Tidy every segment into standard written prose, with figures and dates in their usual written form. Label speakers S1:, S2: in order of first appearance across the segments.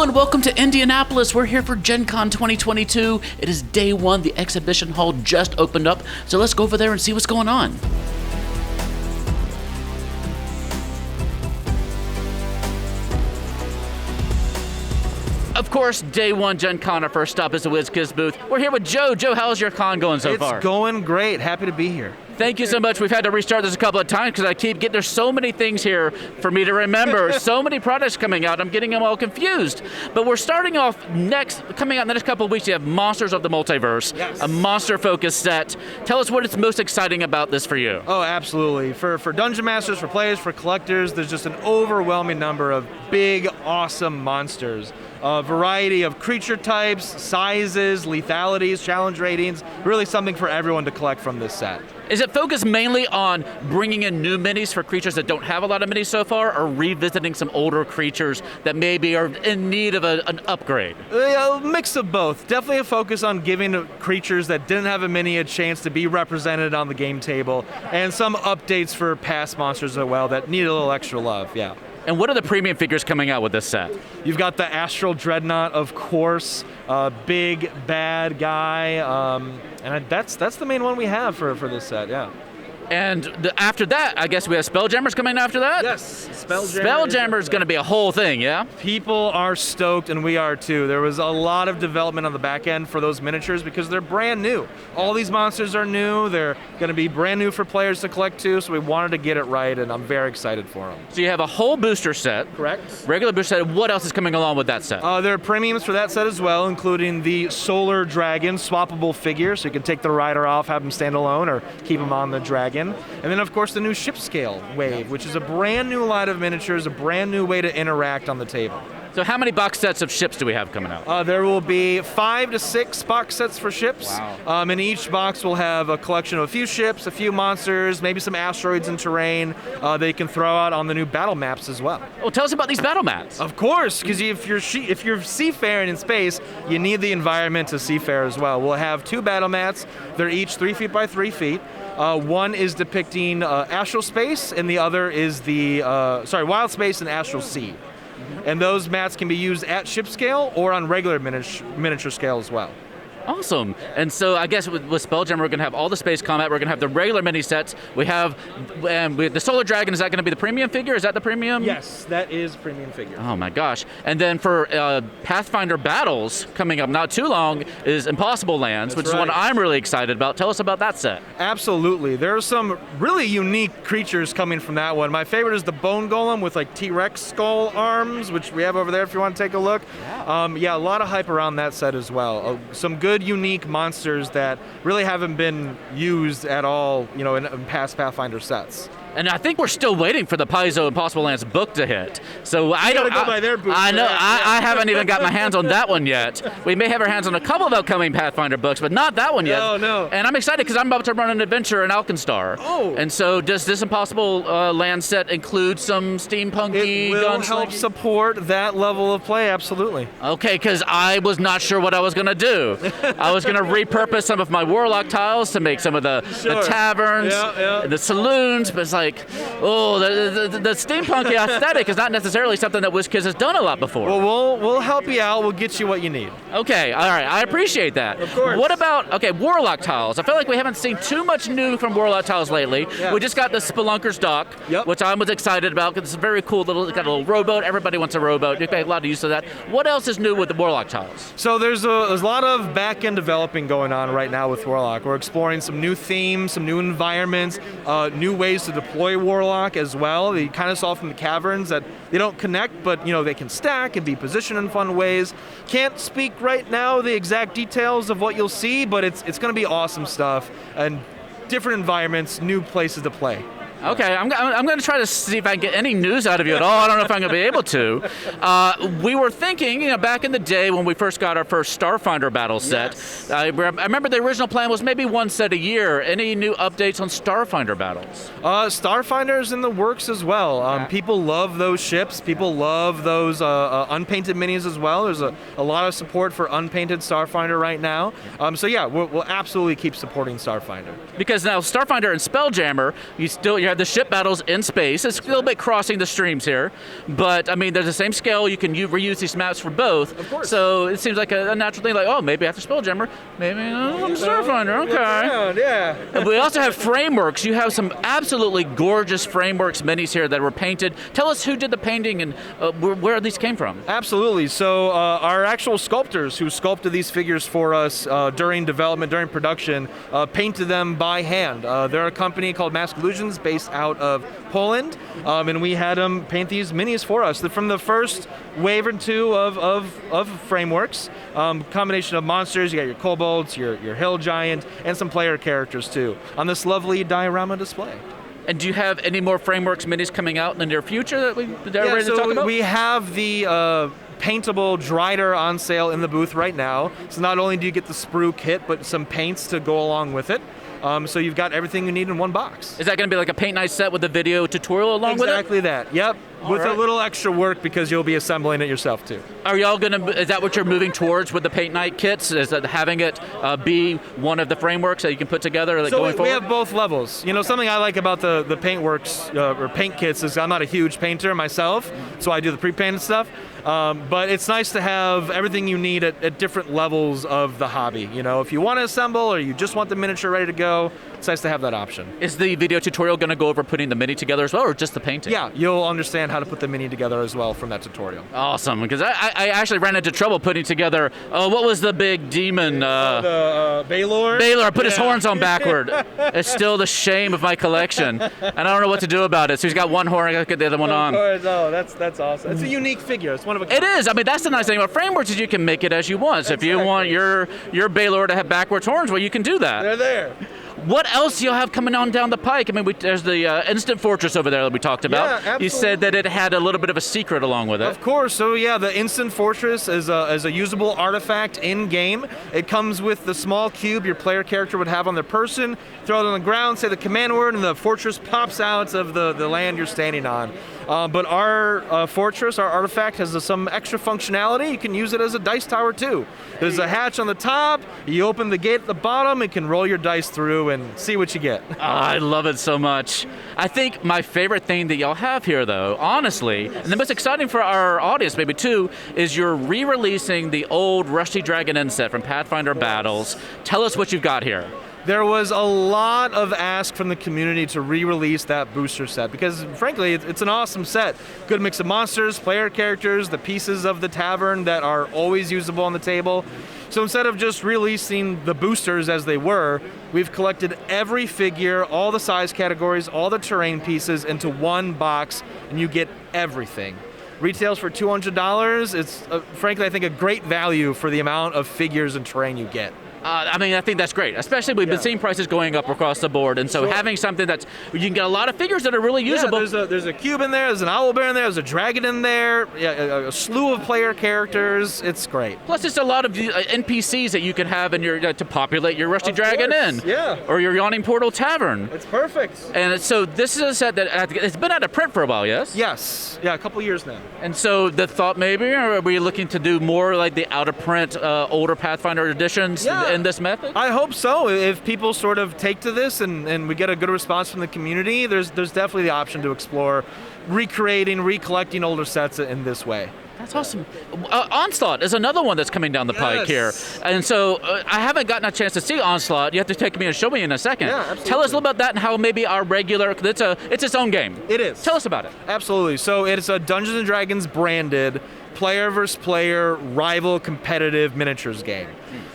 S1: Hello and welcome to Indianapolis. We're here for Gen Con 2022. It is day one. The exhibition hall just opened up, so let's go over there and see what's going on. Of course, day one Gen Con, our first stop is the WizKids booth. We're here with Joe. Joe, how's your con going so far?
S2: It's going great. Happy to be here.
S1: Thank you so much. We've had to restart this a couple of times because I keep getting, there's so many things here for me to remember. So many products coming out, I'm getting them all confused. But we're starting off coming out in the next couple of weeks, you have Monsters of the Multiverse,
S2: yes.
S1: A monster-focused set. Tell us what is most exciting about this for you.
S2: Oh, absolutely. For Dungeon Masters, for players, for collectors, there's just an overwhelming number of big, awesome monsters. A variety of creature types, sizes, lethalities, challenge ratings, really something for everyone to collect from this set.
S1: Is it focused mainly on bringing in new minis for creatures that don't have a lot of minis so far, or revisiting some older creatures that maybe are in need of an upgrade?
S2: A mix of both. Definitely a focus on giving creatures that didn't have a mini a chance to be represented on the game table, and some updates for past monsters as well that need a little extra love, yeah.
S1: And what are the premium figures coming out with this set?
S2: You've got the Astral Dreadnought, of course, big bad guy, and that's the main one we have for this set, yeah.
S1: And after that, I guess we have Spelljammer's coming after that?
S2: Yes,
S1: Spelljammer is going to be a whole thing, yeah?
S2: People are stoked, and we are too. There was a lot of development on the back end for those miniatures because they're brand new. All these monsters are new. They're going to be brand new for players to collect too, so we wanted to get it right, and I'm very excited for them.
S1: So you have a whole booster set.
S2: Correct.
S1: Regular booster set. What else is coming along with that set?
S2: There are premiums for that set as well, including the Solar Dragon swappable figure, so you can take the rider off, have him stand alone, or keep him on the dragon. And then, of course, the new ship scale wave, which is a brand new line of miniatures, a brand new way to interact on the table.
S1: So how many box sets of ships do we have coming out?
S2: There will be 5 to 6 box sets for ships.
S1: Wow.
S2: And each box will have a collection of a few ships, a few monsters, maybe some asteroids and terrain that you can throw out on the new battle maps as well.
S1: Oh, tell us about these battle maps.
S2: Of course, because if you're seafaring in space, you need the environment to seafare as well. We'll have 2 battle mats. They're each 3 feet by 3 feet. One is depicting astral space, and the other is the wild space and astral sea. And those mats can be used at ship scale or on regular miniature scale as well.
S1: Awesome. And so I guess with Spelljammer, we're going to have all the space combat. We're going to have the regular mini sets. We have the Solar Dragon. Is that going to be the premium figure? Is that the premium?
S2: Yes, that is premium figure.
S1: Oh my gosh. And then for Pathfinder Battles coming up not too long is Impossible Lands, which is one I'm really excited about. Tell us about that set.
S2: Absolutely. There are some really unique creatures coming from that one. My favorite is the Bone Golem with like T-Rex skull arms, which we have over there if you want to take a look. Yeah, a lot of hype around that set as well. Some good unique monsters that really haven't been used at all, in past Pathfinder sets.
S1: And I think we're still waiting for the Paizo Impossible Lands book to hit. So I don't
S2: go by their booth.
S1: I know. I haven't even got my hands on that one yet. We may have our hands on a couple of upcoming Pathfinder books, but not that one yet.
S2: No.
S1: And I'm excited because I'm about to run an adventure in Alkenstar.
S2: Oh.
S1: And so does this Impossible Land set include some steampunky
S2: It will
S1: gunslinger?
S2: help support that level of play, absolutely.
S1: Okay, because I was not sure what I was going to do. I was going to repurpose some of my WarLock Tiles to make some of the taverns and the saloons, but it's like, the steampunky aesthetic is not necessarily something that WizKids has done a lot before.
S2: Well, we'll help you out. We'll get you what you need.
S1: Okay, all right. I appreciate that.
S2: Of course.
S1: What about, WarLock Tiles? I feel like we haven't seen too much new from WarLock Tiles lately.
S2: Yes.
S1: We just got the Spelunker's Dock, which I was excited about because it's very cool. It's got a little rowboat. Everybody wants a rowboat. You get a lot of use of that. What else is new with the WarLock Tiles?
S2: So there's a lot of back-end developing going on right now with WarLock. We're exploring some new themes, some new environments, new ways to deploy WarLock as well. You kind of saw from the caverns that they don't connect, but they can stack and be positioned in fun ways. Can't speak right now the exact details of what you'll see, but it's going to be awesome stuff and different environments, new places to play.
S1: Okay, I'm going to try to see if I can get any news out of you at all. I don't know if I'm going to be able to. We were thinking, back in the day when we first got our first Starfinder Battles set, I remember the original plan was maybe one set a year. Any new updates on Starfinder Battles?
S2: Starfinder's in the works as well. People love those ships. People love those unpainted minis as well. There's a lot of support for unpainted Starfinder right now. So yeah, we'll absolutely keep supporting Starfinder.
S1: Because now Starfinder and Spelljammer, you have the ship battles in space. It's a little bit crossing the streams here, but I mean, they're the same scale. You can reuse these maps for both.
S2: Of course.
S1: So it seems like a natural thing. Like, oh, maybe after Spelljammer, maybe I'm Starfinder. Okay.
S2: Yeah.
S1: And we also have frameworks. You have some absolutely gorgeous frameworks minis here that were painted. Tell us who did the painting and where these came from.
S2: Absolutely. So our actual sculptors who sculpted these figures for us during development, during production, painted them by hand. They're a company called Mask Illusions based out of Poland, and we had them paint these minis for us. They're from the first wave or two of frameworks, combination of monsters. You got your kobolds, your hill giant, and some player characters too, on this lovely diorama display.
S1: And do you have any more frameworks minis coming out in the near future that we're ready to talk about?
S2: We have the paintable Drider on sale in the booth right now. So not only do you get the sprue kit, but some paints to go along with it. So you've got everything you need in one box.
S1: Is that going to be like a paint night set with a video tutorial along with it?
S2: Exactly that. Yep. With a little extra work because you'll be assembling it yourself too.
S1: Are y'all gonna? Is that what you're moving towards with the paint night kits? Is that having it be one of the frameworks that you can put together going forward?
S2: So we have both levels. You know, something I like about the paint works or paint kits is I'm not a huge painter myself, so I do the pre-painted stuff. But it's nice to have everything you need at different levels of the hobby. You know, if you want to assemble or you just want the miniature ready to go, it's nice to have that option.
S1: Is the video tutorial going to go over putting the mini together as well, or just the painting?
S2: Yeah, you'll understand how to put the mini together as well from that tutorial.
S1: Awesome, because I actually ran into trouble putting together, what was the big demon?
S2: The Baylor?
S1: Baylor put his horns on backward. It's still the shame of my collection, and I don't know what to do about it. So he's got one horn, I got to get the other one on.
S2: Oh, that's awesome. It's a unique figure. It's one of a kind.
S1: It is. I mean, that's the nice thing about frameworks is you can make it as you want. So if you want your Baylor to have backwards horns, well, you can do that.
S2: They're there.
S1: What else do you have coming on down the pike? I mean, there's the Instant Fortress over there that we talked about.
S2: Yeah, absolutely.
S1: You said that it had a little bit of a secret along with it.
S2: Of course. So yeah, the Instant Fortress is a usable artifact in game. It comes with the small cube your player character would have on their person. Throw it on the ground, say the command word, and the fortress pops out of the land you're standing on. But our fortress, our artifact, has some extra functionality. You can use it as a dice tower too. There's a hatch on the top. You open the gate at the bottom. It can roll your dice through and see what you get.
S1: Oh, I love it so much. I think my favorite thing that y'all have here, though, honestly, and the most exciting for our audience maybe too, is you're re-releasing the old Rusty Dragon Inn set from Pathfinder Battles. Tell us what you've got here.
S2: There was a lot of ask from the community to re-release that booster set because, frankly, it's an awesome set. Good mix of monsters, player characters, the pieces of the tavern that are always usable on the table. So instead of just releasing the boosters as they were, we've collected every figure, all the size categories, all the terrain pieces into one box, and you get everything. Retails for $200. It's, frankly, I think a great value for the amount of figures and terrain you get.
S1: I mean, I think that's great, especially we've been seeing prices going up across the board, and so having something that's, you can get a lot of figures that are really usable.
S2: Yeah, there's a cube in there, there's an owlbear in there, there's a dragon in there, a slew of player characters. It's great.
S1: Plus, it's a lot of NPCs that you could have in your to populate your Rusty Dragon Inn, or your Yawning Portal Tavern.
S2: It's perfect.
S1: And so this is a set that it's been out of print for a while, yes?
S2: Yes, yeah, a couple years now.
S1: And so the thought maybe, or are we looking to do more like the out of print older Pathfinder editions? In this method?
S2: I hope so. If people sort of take to this and we get a good response from the community, there's definitely the option to explore recreating, recollecting older sets in this way.
S1: That's awesome. Onslaught is another one that's coming down the pike here. And so I haven't gotten a chance to see Onslaught. You have to take me and show me in a second.
S2: Yeah, absolutely.
S1: Tell us a little about that and how maybe our regular, it's its own game.
S2: It is.
S1: Tell us about it.
S2: Absolutely. So it's a Dungeons & Dragons branded player versus player rival competitive miniatures game.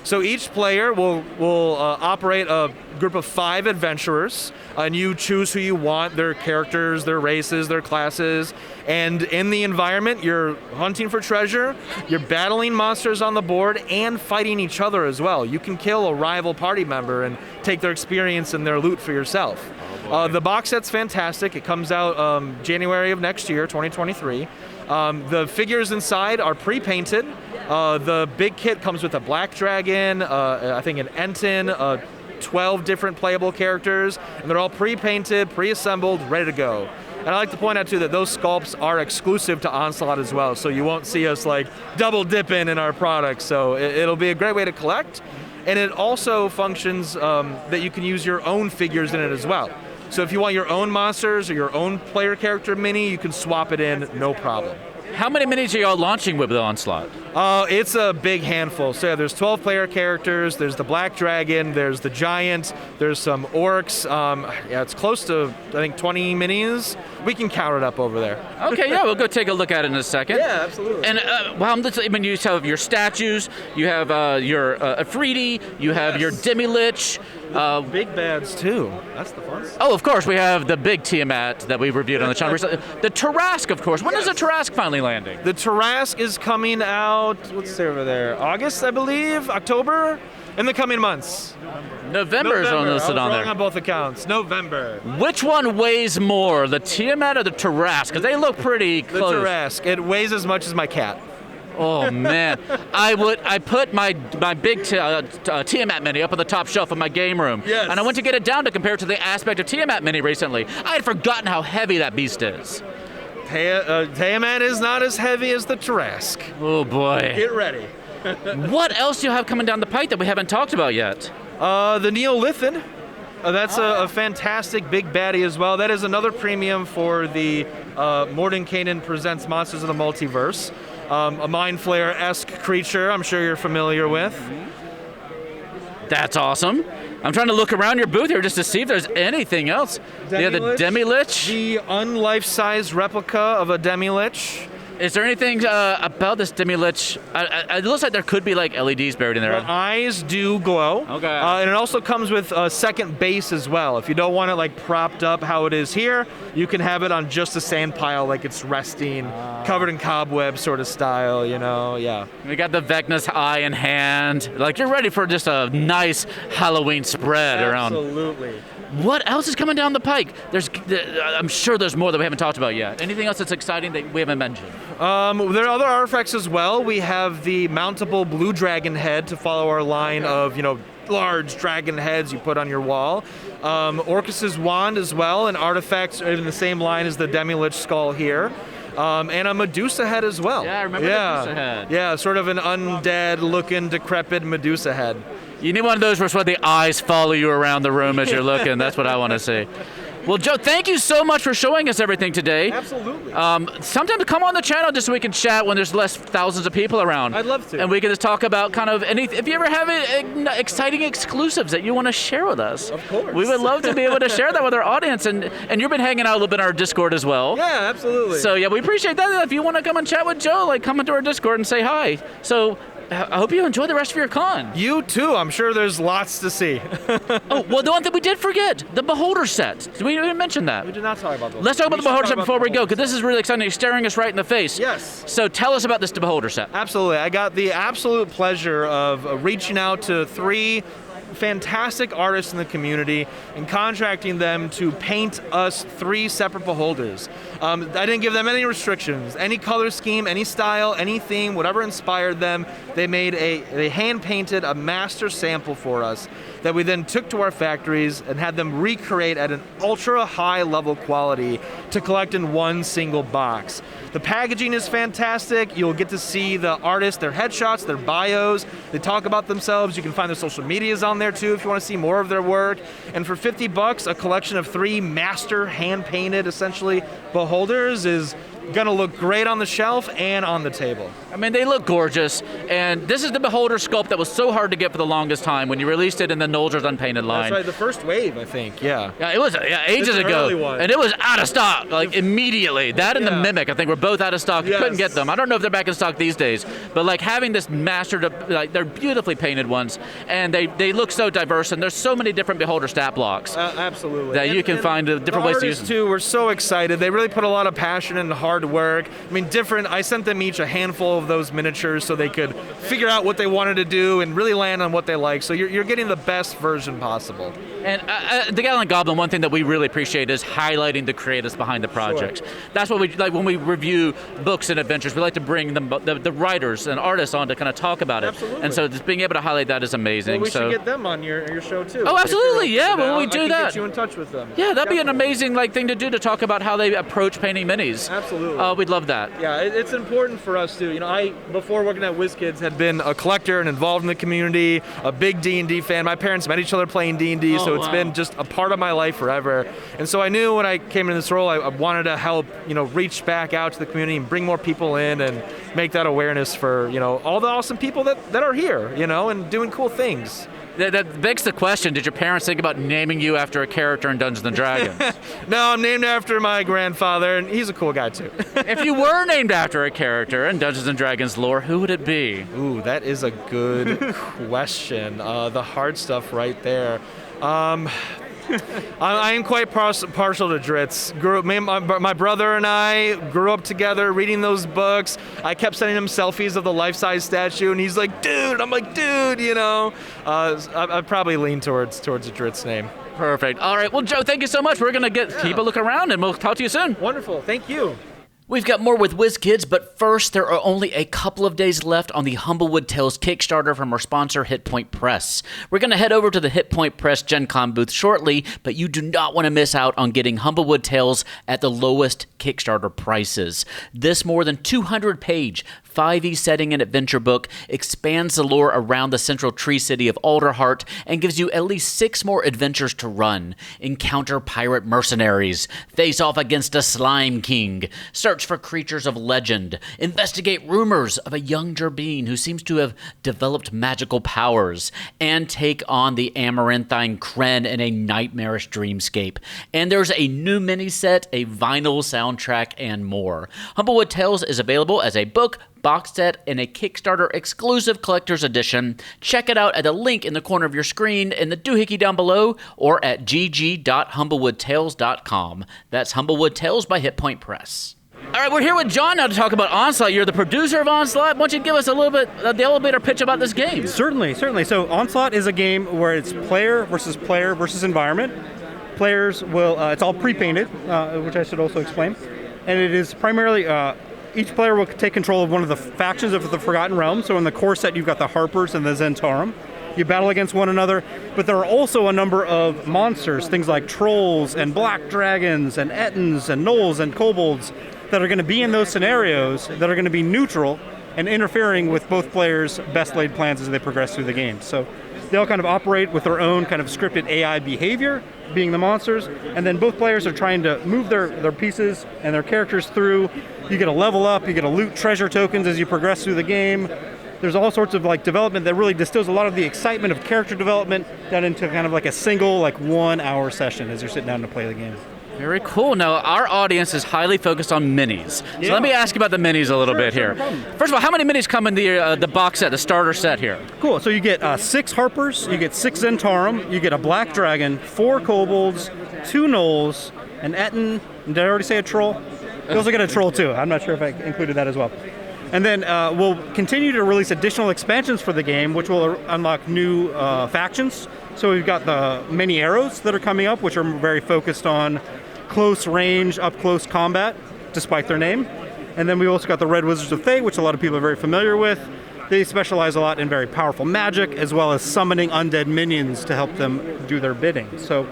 S2: So each player will operate a group of 5 adventurers, and you choose who you want, their characters, their races, their classes, and in the environment you're hunting for treasure, you're battling monsters on the board, and fighting each other as well. You can kill a rival party member and take their experience and their loot for yourself. The box set's fantastic. It comes out January of next year, 2023. The figures inside are pre-painted. The big kit comes with a black dragon, I think an Enton, 12 different playable characters, and they're all pre-painted, pre-assembled, ready to go. And I like to point out too that those sculpts are exclusive to Onslaught as well, so you won't see us like double dipping in our products. So it'll be a great way to collect, and it also functions that you can use your own figures in it as well. So if you want your own monsters or your own player character mini, you can swap it in, no problem.
S1: How many minis are y'all launching with the Onslaught?
S2: It's a big handful. So yeah, there's 12 player characters, there's the Black Dragon, there's the Giant, there's some Orcs. Yeah, it's close to, I think, 20 minis. We can count it up over there.
S1: Okay, yeah, we'll go take a look at it in a second.
S2: Yeah, absolutely.
S1: And you have your statues, you have your Afridi, you have your demilich.
S2: Big bads too. That's the fun stuff.
S1: Oh, of course, we have the big Tiamat that we reviewed on the channel recently. The Tarrasque, of course. When is the Tarrasque finally landing?
S2: The Tarrasque is coming out, what's over there? August, I believe? October? In the coming months.
S1: November is listed on there.
S2: On both accounts. November.
S1: Which one weighs more, the Tiamat or the Tarrasque? Because they look pretty close.
S2: The Tarrasque. It weighs as much as my cat.
S1: Oh man, I put my big Tiamat mini up on the top shelf of my game room,
S2: yes.
S1: And I went to get it down to compare it to the aspect of Tiamat mini recently. I had forgotten how heavy that beast is.
S2: Tiamat is not as heavy as the Tarrasque.
S1: Oh boy.
S2: Get ready.
S1: What else do you have coming down the pike that we haven't talked about yet?
S2: The Neolithian. That's a fantastic big baddie as well. That is another premium for the Mordenkainen Presents Monsters of the Multiverse. A Mind Flayer-esque creature I'm sure you're familiar with.
S1: That's awesome. I'm trying to look around your booth here just to see if there's anything else. Yeah, the demilich.
S2: The unlife-sized replica of a demilich.
S1: Is there anything about this demilich? It looks like there could be like LEDs buried in there.
S2: The eyes do glow.
S1: Okay.
S2: And it also comes with a second base as well. If you don't want it like propped up how it is here, you can have it on just a sand pile like it's resting, covered in cobwebs sort of style, yeah.
S1: We got the Vecna's eye in hand. Like you're ready for just a nice Halloween spread around.
S2: Absolutely.
S1: What else is coming down the pike? I'm sure there's more that we haven't talked about yet. Anything else that's exciting that we haven't mentioned?
S2: There are other artifacts as well. We have the mountable blue dragon head to follow our line of, large dragon heads you put on your wall. Orcus's wand as well, an artifact in the same line as the demilich skull here. And a Medusa head as well.
S1: Yeah, I remember the Medusa head.
S2: Yeah, sort of an undead-looking, decrepit Medusa head.
S1: You need one of those where the eyes follow you around the room as you're looking. That's what I want to see. Well, Joe, thank you so much for showing us everything today.
S2: Absolutely.
S1: Sometime come on the channel just so we can chat when there's less thousands of people around.
S2: I'd love to.
S1: And we can just talk about kind of if you ever have exciting exclusives that you want to share with us.
S2: Of course.
S1: We would love to be able to share that with our audience. And you've been hanging out a little bit in our Discord as well.
S2: Yeah, absolutely.
S1: So yeah, we appreciate that. If you want to come and chat with Joe, come into our Discord and say hi. So I hope you enjoy the rest of your con.
S2: You too. I'm sure there's lots to see.
S1: Oh, well, the one thing we did forget, the Beholder set. Did we even mention that?
S2: We did not talk about those.
S1: Let's talk about the Beholder set before we go, because this is really exciting. It's staring us right in the face.
S2: Yes.
S1: So tell us about this Beholder set.
S2: Absolutely. I got the absolute pleasure of reaching out to 3 fantastic artists in the community and contracting them to paint us 3 separate beholders. I didn't give them any restrictions, any color scheme, any style, any theme, whatever inspired them. They hand painted a master sample for us that we then took to our factories and had them recreate at an ultra high level quality to collect in one single box. The packaging is fantastic. You'll get to see the artists, their headshots, their bios. They talk about themselves. You can find their social medias on there too if you want to see more of their work. And for $50, a collection of 3 master hand-painted, essentially, beholders is gonna look great on the shelf and on the table.
S1: I mean, they look gorgeous, and this is the Beholder sculpt that was so hard to get for the longest time when you released it in the Nolger's Unpainted line.
S2: That's right, the first wave, I think, yeah.
S1: Yeah, it was ages ago, and it was out of stock, immediately. That and the Mimic, I think, were both out of stock. You couldn't get them. I don't know if they're back in stock these days, but having this mastered, they're beautifully painted ones, and they look so diverse, and there's so many different Beholder stat blocks.
S2: Absolutely.
S1: That you can find different ways to use them.
S2: The artists, too, were so excited. They really put a lot of passion and hard work. I mean, I sent them each a handful of those miniatures so they could figure out what they wanted to do and really land on what they like. So you're getting the best version possible.
S1: And the Gallant Goblin, one thing that we really appreciate is highlighting the creators behind the project. Sure. That's what we like when we review books and adventures. We like to bring the writers and artists on to kind of talk about it.
S2: Absolutely.
S1: And so just being able to highlight that is amazing.
S2: Well, we should get them on your show too.
S1: Oh, absolutely, yeah. When we do that,
S2: get you in touch with them.
S1: Yeah, that'd be an amazing thing to do, to talk about how they approach painting minis.
S2: Absolutely.
S1: We'd love that.
S2: Yeah, it's important for us too. I before working at WizKids had been a collector and involved in the community, a big D&D fan. My parents met each other playing D&D, so it's been just a part of my life forever. And so I knew when I came in this role, I wanted to help, reach back out to the community and bring more people in and make that awareness for, all the awesome people that are here, and doing cool things.
S1: That begs the question, did your parents think about naming you after a character in Dungeons & Dragons?
S2: No, I'm named after my grandfather, and he's a cool guy, too.
S1: If you were named after a character in Dungeons & Dragons lore, who would it be?
S2: Ooh, that is a good question. The hard stuff right there. I am quite partial to Dritz. My brother and I grew up together reading those books. I kept sending him selfies of the life-size statue, and he's like, dude. I'm like, dude, I'd probably lean towards a Dritz name.
S1: Perfect. All right. Well, Joe, thank you so much. We're going to keep a look around, and we'll talk to you soon.
S2: Wonderful. Thank you.
S1: We've got more with WizKids, but first, there are only a couple of days left on the Humblewood Tales Kickstarter from our sponsor, HitPoint Press. We're going to head over to the HitPoint Press Gen Con booth shortly, but you do not want to miss out on getting Humblewood Tales at the lowest Kickstarter prices. This more than 200-page 5e setting and adventure book expands the lore around the central tree city of Alderheart and gives you at least 6 more adventures to run. Encounter pirate mercenaries, face off against a slime king, search for creatures of legend, investigate rumors of a young Gerbine who seems to have developed magical powers, and take on the amaranthine Kren in a nightmarish dreamscape. And there's a new mini-set, a vinyl soundtrack, and more. Humblewood Tales is available as a book, box set, and a Kickstarter exclusive collector's edition. Check it out at the link in the corner of your screen, in the doohickey down below, or at gg.humblewoodtales.com. That's Humblewood Tales by HitPoint Press. All right, we're here with John now to talk about Onslaught. You're the producer of Onslaught. Why don't you give us a little bit of the elevator pitch about this game?
S3: Certainly. So Onslaught is a game where it's player versus environment. Players will, it's all pre-painted, which I should also explain. And it is primarily, each player will take control of one of the factions of the Forgotten Realm. So in the core set, you've got the Harpers and the Zentarum. You battle against one another, but there are also a number of monsters, things like trolls and black dragons and ettins and gnolls and kobolds that are going to be in those scenarios that are going to be neutral and interfering with both players' best laid plans as they progress through the game. So they all kind of operate with their own kind of scripted AI behavior, being the monsters, and then both players are trying to move their pieces and their characters through. You get a level up, you get to loot treasure tokens as you progress through the game. There's all sorts of development that really distills a lot of the excitement of character development down into kind of like a single 1 hour session as you're sitting down to play the game.
S1: Very cool. Now, our audience is highly focused on minis. So let me ask you about the minis a little bit here.
S3: No problem.
S1: First of all, how many minis come in the box set, the starter set here?
S3: Cool. So you get 6 Harpers, you get 6 Zentarum, you get a Black Dragon, 4 Kobolds, 2 Gnolls, an Ettin. Did I already say a Troll? You also get a Troll too. I'm not sure if I included that as well. And then we'll continue to release additional expansions for the game, which will unlock new factions. So we've got the many arrows that are coming up, which are very focused on close range, up close combat, despite their name. And then we also got the Red Wizards of Fate, which a lot of people are very familiar with. They specialize a lot in very powerful magic, as well as summoning undead minions to help them do their bidding. So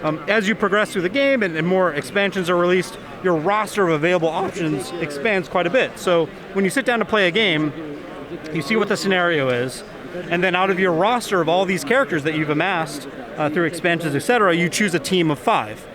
S3: as you progress through the game and more expansions are released, your roster of available options expands quite a bit. So when you sit down to play a game, you see what the scenario is, and then out of your roster of all these characters that you've amassed through expansions, etc., you choose a team of 5.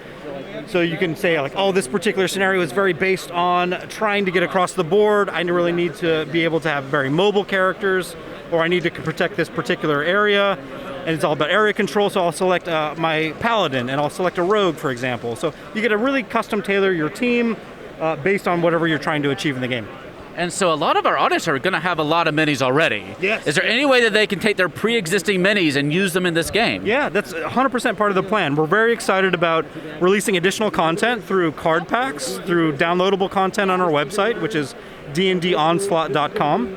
S3: So you can say, this particular scenario is very based on trying to get across the board. I really need to be able to have very mobile characters, or I need to protect this particular area. And it's all about area control, so I'll select my paladin, and I'll select a rogue, for example. So you get to really custom tailor your team based on whatever you're trying to achieve in the game.
S1: And so a lot of our audience are going to have a lot of minis already.
S3: Yes.
S1: Is there any way that they can take their pre-existing minis and use them in this game?
S3: Yeah, that's 100% part of the plan. We're very excited about releasing additional content through card packs, through downloadable content on our website, which is dngonslaught.com,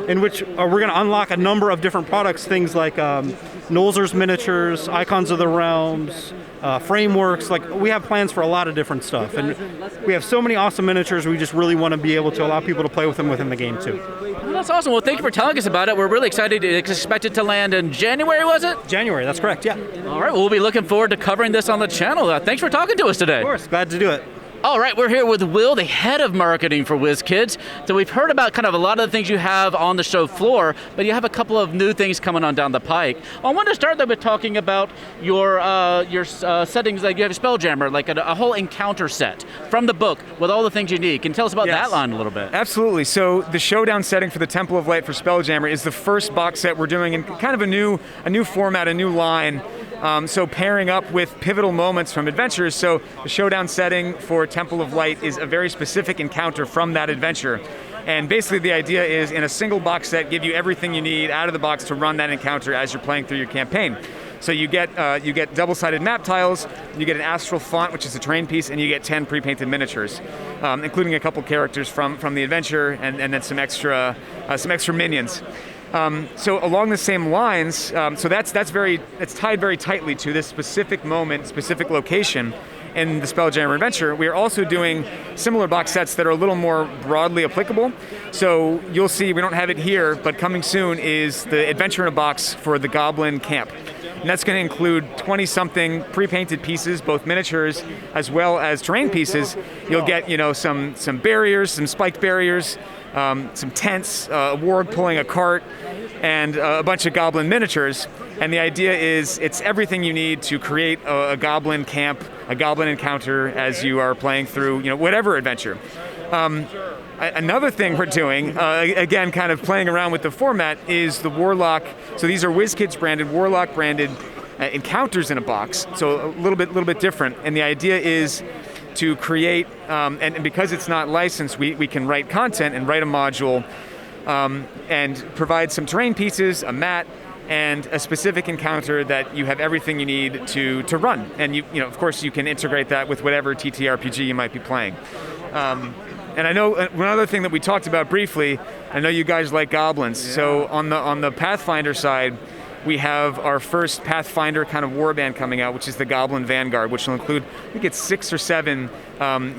S3: in which we're going to unlock a number of different products, things like Nolzur's miniatures, Icons of the Realms, frameworks. We have plans for a lot of different stuff, and we have so many awesome miniatures. We just really want to be able to allow people to play with them within the game too.
S1: Well, that's awesome. Well, thank you for telling us about it. We're really excited. It's expected to land in January, was it?
S3: January, that's correct, yeah.
S1: All right, we'll be looking forward to covering this on the channel. Thanks for talking to us today.
S3: Of course, glad to do it.
S1: All right, we're here with Will, the head of marketing for WizKids. So we've heard about kind of a lot of the things you have on the show floor, but you have a couple of new things coming on down the pike. I want to start though with talking about your settings. Like you have a Spelljammer, like a whole encounter set from the book with all the things you need. Can you tell us about that line a little bit?
S4: Absolutely. So the Showdown setting for the Temple of Light for Spelljammer is the first box set we're doing in kind of a new format, a new line. So pairing up with pivotal moments from adventures. So the Showdown setting for Temple of Light is a very specific encounter from that adventure. And basically the idea is in a single box set, give you everything you need out of the box to run that encounter as you're playing through your campaign. So you get double-sided map tiles, you get an astral font, which is a terrain piece, and you get 10 pre-painted miniatures, including a couple characters from the adventure, and then some extra minions. So along the same lines, so that's tied very tightly to this specific moment, specific location in the Spelljammer adventure. We are also doing similar box sets that are a little more broadly applicable. So you'll see, we don't have it here, but coming soon is the Adventure in a Box for the Goblin Camp. And that's going to include 20-something pre-painted pieces, both miniatures as well as terrain pieces. You'll get, some barriers, some spiked barriers, some tents, a warg pulling a cart, and a bunch of goblin miniatures. And the idea is it's everything you need to create a goblin camp, a goblin encounter as you are playing through, whatever adventure. Another thing we're doing, again, kind of playing around with the format, is the WarLock. So these are WizKids branded, WarLock branded encounters in a box. So a little bit different. And the idea is to create, and because it's not licensed, we can write content and write a module and provide some terrain pieces, a mat, and a specific encounter that you have everything you need to run. And of course, you can integrate that with whatever TTRPG you might be playing. And I know one other thing that we talked about briefly, I know you guys like goblins. Yeah. So on the Pathfinder side, we have our first Pathfinder kind of warband coming out, which is the Goblin Vanguard, which will include, I think it's 6 or 7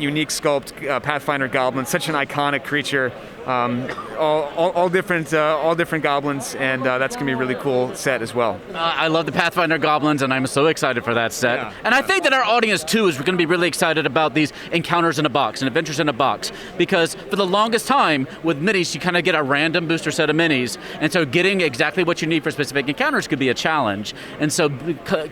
S4: unique sculpt Pathfinder goblins, such an iconic creature, all different goblins, and that's going to be a really cool set as well.
S1: I love the Pathfinder goblins, and I'm so excited for that set. Yeah. And I think that our audience, too, is going to be really excited about these encounters in a box and adventures in a box, because for the longest time, with minis, you kind of get a random booster set of minis, and so getting exactly what you need for specific encounters could be a challenge. And so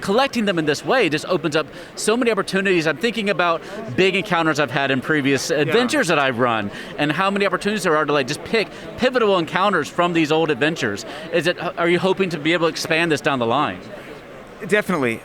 S1: collecting them in this way just opens up so many opportunities. I'm thinking about big encounters I've had in previous adventures that I've run, and how many opportunities there are to just pick pivotal encounters from these old adventures. Are you hoping to be able to expand this down the line?
S4: Definitely.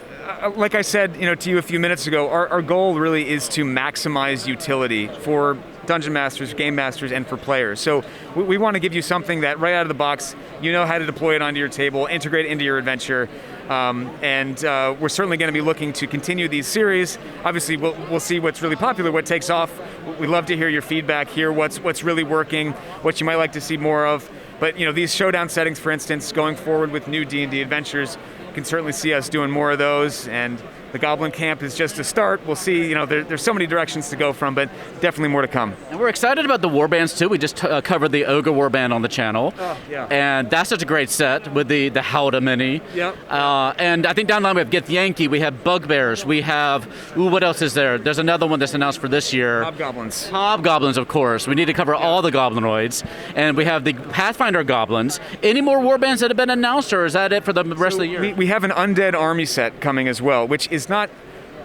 S4: Like I said, to you a few minutes ago, our goal really is to maximize utility for dungeon masters, game masters, and for players. So we want to give you something that right out of the box, you know how to deploy it onto your table, integrate it into your adventure, and we're certainly going to be looking to continue these series. Obviously, we'll see what's really popular, what takes off. We'd love to hear your feedback, hear what's really working, what you might like to see more of. But these Showdown settings, for instance, going forward with new D&D adventures, you can certainly see us doing more of those. And the Goblin Camp is just a start. We'll see, there's so many directions to go from, but definitely more to come.
S1: And we're excited about the warbands too. We just covered the Ogre warband on the channel.
S4: Oh, yeah.
S1: And that's such a great set with the Howdah mini.
S4: Yep.
S1: And I think down the line we have Get Yankee, we have Bugbears, we have, what else is there? There's another one that's announced for this year.
S4: Hobgoblins.
S1: Hobgoblins, of course. We need to cover all the goblinoids. And we have the Pathfinder goblins. Any more warbands that have been announced, or is that it for the rest of the year?
S4: We have an Undead Army set coming as well, which is not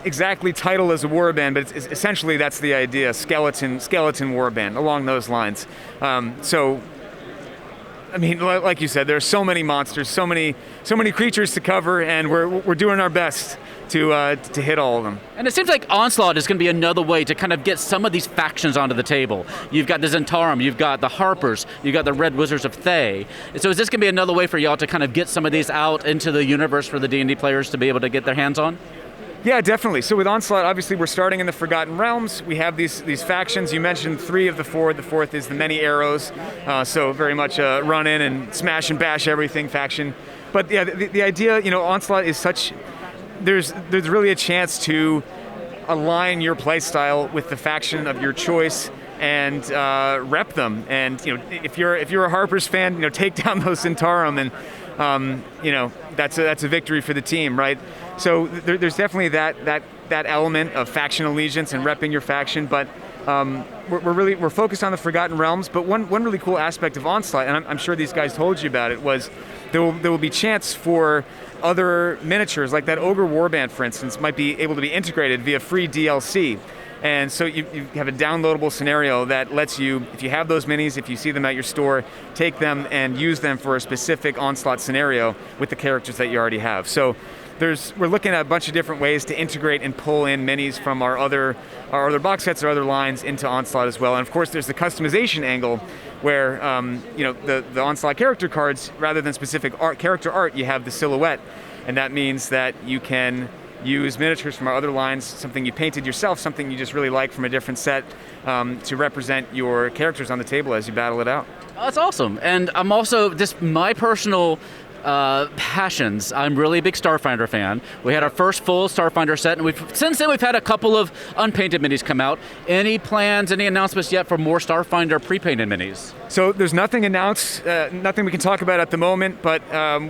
S4: exactly titled as a warband, but it's essentially that's the idea, skeleton warband, along those lines. So, I mean, like you said, there's so many monsters, so many creatures to cover, and we're doing our best to hit all of them.
S1: And it seems like Onslaught is going to be another way to kind of get some of these factions onto the table. You've got the Zentarum, you've got the Harpers, you've got the Red Wizards of Thay. So is this going to be another way for y'all to kind of get some of these out into the universe for the D&D players to be able to get their hands on?
S4: Yeah, definitely. So with Onslaught, obviously we're starting in the Forgotten Realms. We have these factions. You mentioned 3 of the 4. The 4th is the Many Arrows. So very much a run in and smash and bash everything faction. But yeah, the idea, Onslaught is such, there's really a chance to align your playstyle with the faction of your choice and rep them. And if you're a Harper's fan, take down those Zentarum, and that's a victory for the team, right? So there's definitely that element of faction allegiance and repping your faction, but we're focused on the Forgotten Realms. But one really cool aspect of Onslaught, and I'm sure these guys told you about it, was there will be chance for other miniatures, like that Ogre Warband, for instance, might be able to be integrated via free DLC. And so you have a downloadable scenario that lets you, if you have those minis, if you see them at your store, take them and use them for a specific Onslaught scenario with the characters that you already have. So we're looking at a bunch of different ways to integrate and pull in minis from our other box sets or other lines into Onslaught as well. And of course, there's the customization angle, where the Onslaught character cards, rather than specific character art, you have the silhouette, and that means that you can use miniatures from our other lines, something you painted yourself, something you just really like from a different set, to represent your characters on the table as you battle it out.
S1: Oh, that's awesome. And I'm also, just my personal passions, I'm really a big Starfinder fan. We had our first full Starfinder set, and since then we've had a couple of unpainted minis come out. Any plans, any announcements yet for more Starfinder pre-painted minis?
S4: So there's nothing announced, nothing we can talk about at the moment, but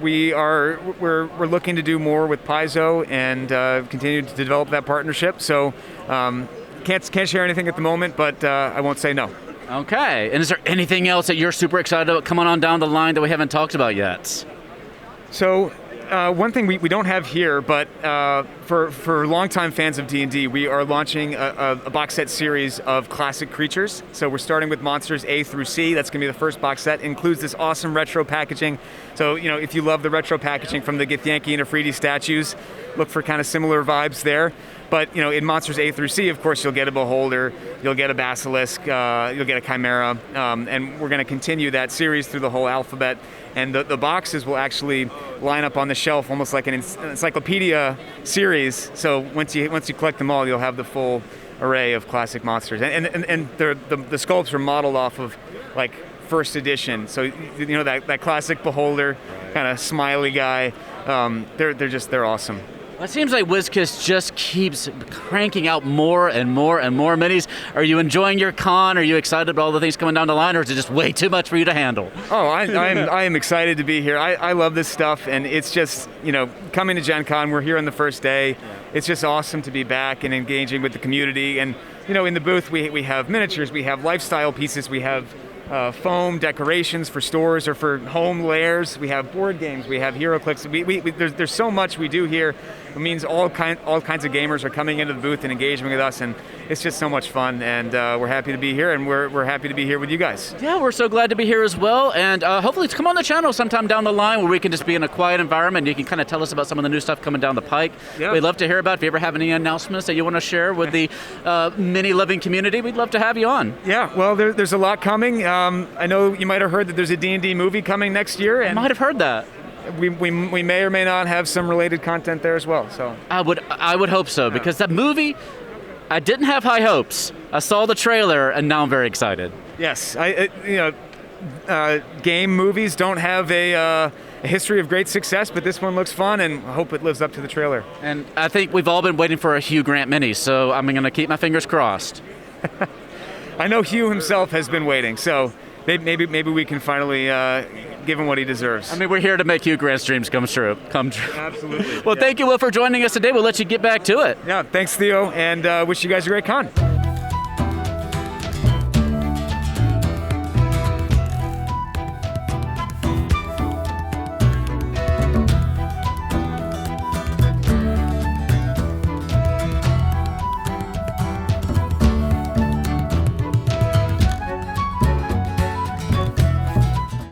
S4: we're looking to do more with Paizo and continue to develop that partnership. So can't share anything at the moment, but I won't say no.
S1: Okay. And is there anything else that you're super excited about coming on down the line that we haven't talked about yet?
S4: So one thing we don't have here, but for longtime fans of D&D, we are launching a box set series of classic creatures. So we're starting with monsters A through C. That's going to be the first box set. It includes this awesome retro packaging. So if you love the retro packaging from the Githyanki and Afridi statues, look for kind of similar vibes there. But in monsters A through C, of course, you'll get a Beholder, you'll get a Basilisk, you'll get a Chimera, and we're going to continue that series through the whole alphabet. And the boxes will actually line up on the shelf almost like an encyclopedia series. So once you collect them all, you'll have the full array of classic monsters. And the sculpts are modeled off of like first edition. So that classic Beholder, kind of smiley guy. They're awesome.
S1: Well, it seems like WizKids just keeps cranking out more and more and more minis. Are you enjoying your con? Are you excited about all the things coming down the line, or is it just way too much for you to handle?
S4: Oh, I am excited to be here. I love this stuff, and it's just, coming to Gen Con, we're here on the first day. It's just awesome to be back and engaging with the community. And, in the booth, we have miniatures, we have lifestyle pieces, we have foam decorations for stores or for home lairs. We have board games. We have HeroClix. There's so much we do here. It means all kinds of gamers are coming into the booth and engaging with us, and it's just so much fun. And we're happy to be here, and we're happy to be here with you guys.
S1: Yeah, we're so glad to be here as well. And hopefully, come on the channel sometime down the line where we can just be in a quiet environment. You can kind of tell us about some of the new stuff coming down the pike. Yeah. We'd love to hear about. If you ever have any announcements that you want to share with the mini loving community, we'd love to have you on.
S4: Yeah, well, there's a lot coming. I know you might have heard that there's a D&D movie coming next year.
S1: I might have heard that.
S4: We may or may not have some related content there as well. So
S1: I would hope so, because that movie, I didn't have high hopes. I saw the trailer, and now I'm very excited.
S4: Yes, game movies don't have a history of great success, but this one looks fun, and I hope it lives up to the trailer.
S1: And I think we've all been waiting for a Hugh Grant mini, so I'm going to keep my fingers crossed.
S4: I know Hugh himself has been waiting, so maybe we can finally give him what he deserves.
S1: I mean, we're here to make Hugh Grant's dreams come true.
S4: Absolutely.
S1: Well, Thank you, Will, for joining us today. We'll let you get back to it.
S4: Yeah, thanks, Theo, and wish you guys a great con.